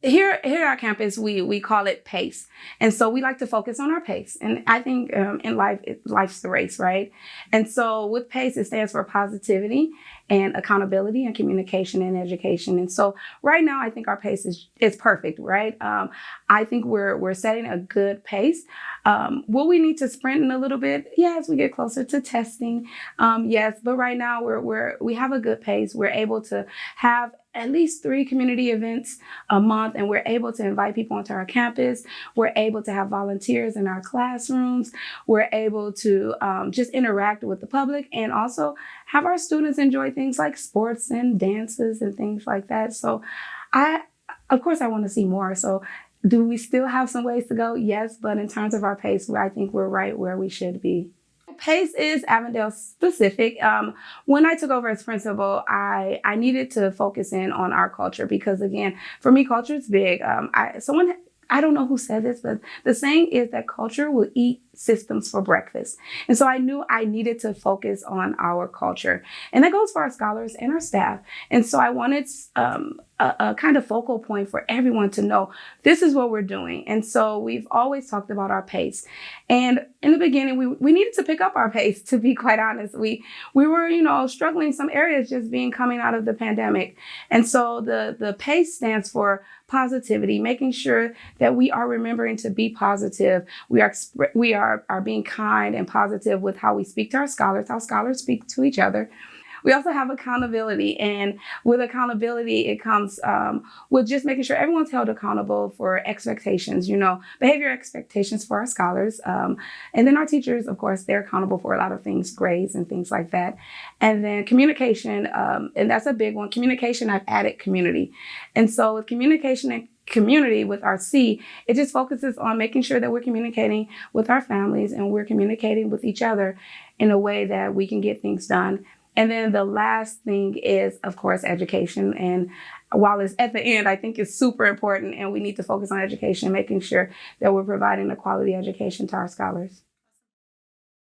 Here at our campus, we call it PACE. And so we like to focus on our pace. And I think in life, life's the race, right? And so with PACE, it stands for positivity and accountability and communication and education. And so right now, I think our pace is perfect, right? I think we're setting a good pace. Will we need to sprint in a little bit? Yeah, as we get closer to testing. Yes, but right now we have a good pace. We're able to have at least 3 community events a month, and we're able to invite people onto our campus. We're able to have volunteers in our classrooms. We're able to just interact with the public and also have our students enjoy things like sports and dances and things like that. So of course, I want to see more. So do we still have some ways to go? Yes, but in terms of our pace, I think we're right where we should be. PACE is Avondale specific. When I took over as principal, I needed to focus in on our culture because, again, for me, culture is big. I don't know who said this, but the saying is that culture will eat systems for breakfast. And so I knew I needed to focus on our culture. And that goes for our scholars and our staff. And so I wanted a kind of focal point for everyone to know this is what we're doing. And so we've always talked about our pace. And in the beginning, we needed to pick up our pace, to be quite honest. We were, struggling in some areas just coming out of the pandemic. And so the PACE stands for positivity, making sure that we are remembering to be positive. We are being kind and positive with how we speak to our scholars, how scholars speak to each other. We also have accountability, and with accountability, it comes with just making sure everyone's held accountable for expectations, behavior expectations for our scholars. And then our teachers, of course, they're accountable for a lot of things, grades and things like that. And then communication, and that's a big one. Communication, I've added community. And so with communication and community with our C, it just focuses on making sure that we're communicating with our families and we're communicating with each other in a way that we can get things done. And then the last thing is, of course, education. And while it's at the end, I think it's super important and we need to focus on education, making sure that we're providing a quality education to our scholars.